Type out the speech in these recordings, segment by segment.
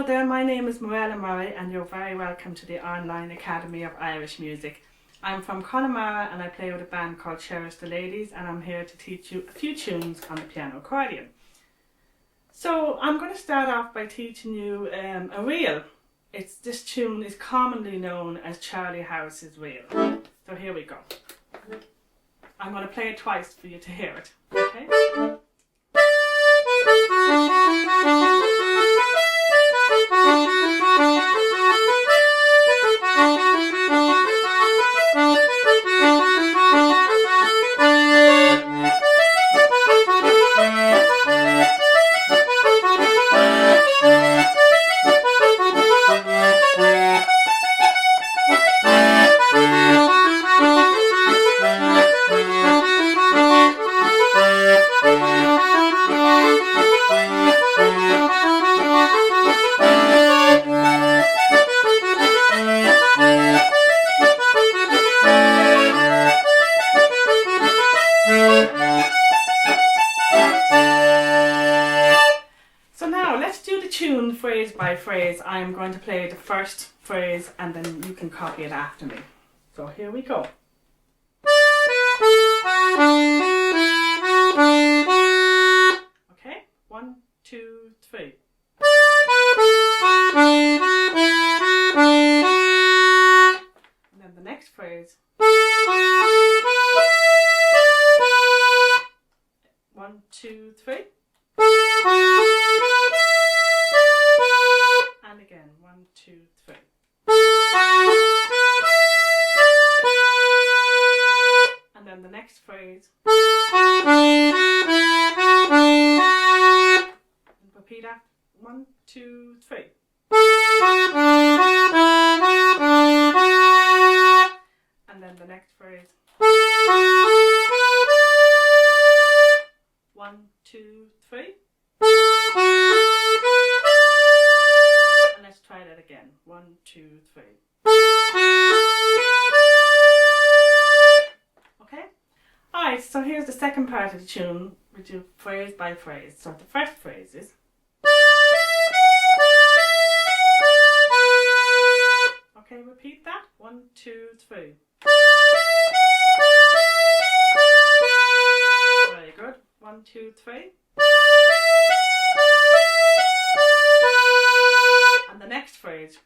there, my name is Morella Murray and you're very welcome to the Online Academy of Irish Music. I'm from Connemara and I play with a band called Cherish the Ladies, and I'm here to teach you a few tunes on the piano accordion. So I'm going to start off by teaching you a reel. This tune is commonly known as Charlie Harris's reel. So here we go. I'm going to play it twice for you to hear it. Okay? Tune phrase by phrase. I am going to play the first phrase and then you can copy it after me. So here we go. Okay, 1, 2, 3. And then the next phrase. 1, 2, 3. And again, 1, 2, 3. And then the next phrase. And repeat after. 1, 2, 3. And then the next phrase. 1, 2, 3. Let's try that again. 1, 2, 3. Okay? Alright, so here's the second part of the tune. We do phrase by phrase. So the first phrase is. Okay, repeat that. 1, 2, 3. Very good. 1, 2, 3. And the next phrase.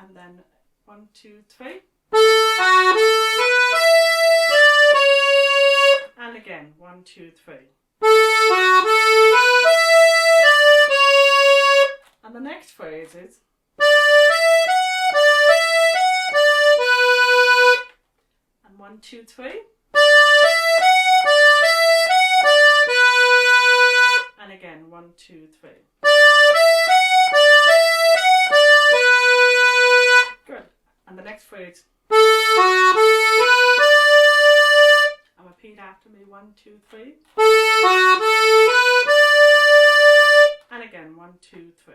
And then 1, 2, 3. And again, 1, 2, 3. And the next phrase is. And 1, 2, 3. And again, 1, 2, 3. Good. And the next phrase. And repeat after me. 1, 2, 3. And again, 1, 2, 3.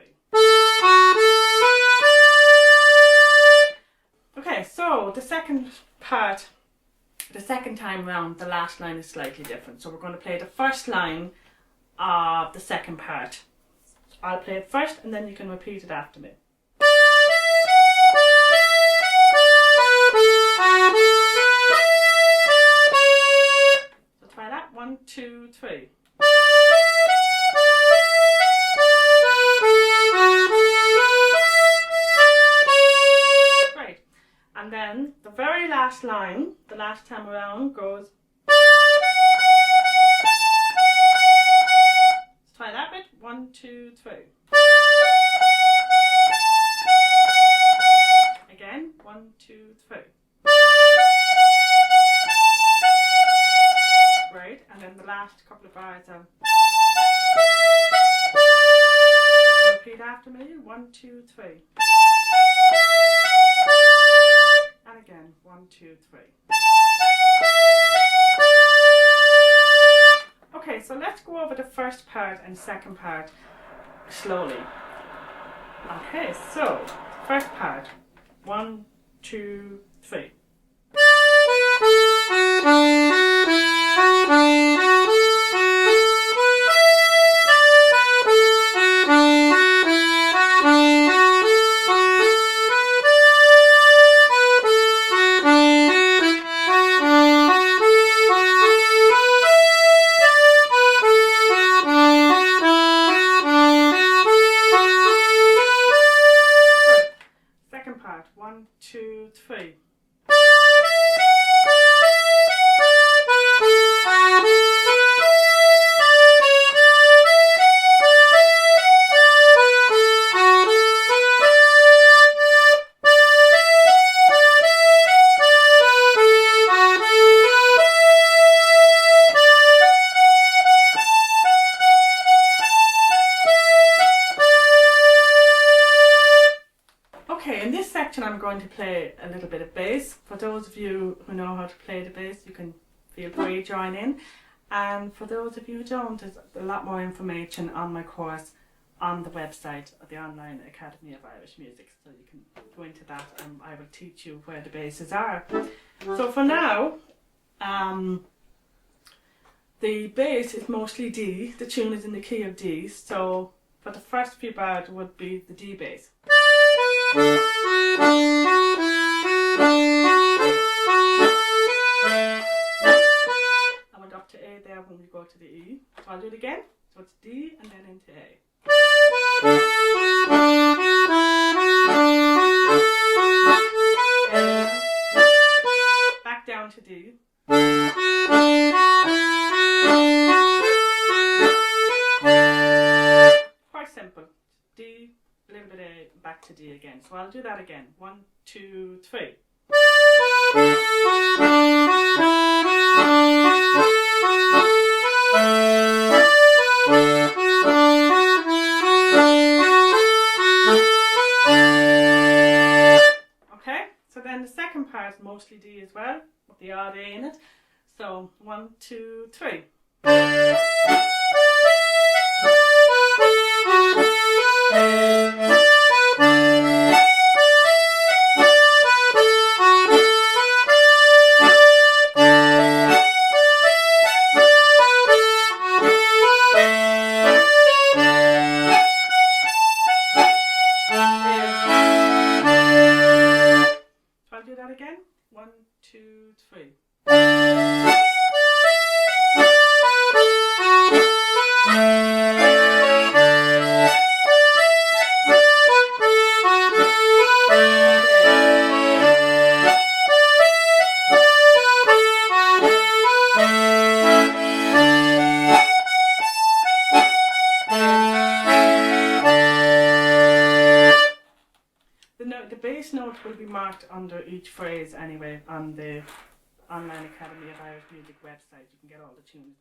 Okay, so the second part, the second time round, the last line is slightly different. So we're going to play the first line of the second part. I'll play it first and then you can repeat it after me. So try that. 1, 2, 3. Great. And then the very last line, the last time around, goes. Try that bit. 1, 2, 3. Again. 1, 2, 3. Great. And then the last couple of bars are. Repeat after me. 1, 2, 3. And again. 1, 2, 3. Okay, so let's go over the first part and second part slowly. Okay, so first part. 1, 2, 3. I'm going to play a little bit of bass. For those of you who know how to play the bass, you can feel free to join in. And for those of you who don't, there's a lot more information on my course on the website of the Online Academy of Irish Music. So you can go into that and I will teach you where the basses are. So for now, the bass is mostly D. The tune is in the key of D. So for the first few bars would be the D bass. I went up to A there when we go to the E. So I'll do it again. So it's D and then into A. Back down to D. Quite simple. D, a little bit of A, back to D again. So I'll do that again. 1, 2, 3. Okay, so then the second part is mostly D as well, with the odd A in it. So 1, 2, 3. I'll do that again. 1, 2, 3. The bass note will be marked under each phrase anyway on the Online Academy of Irish Music website. You can get all the tunes.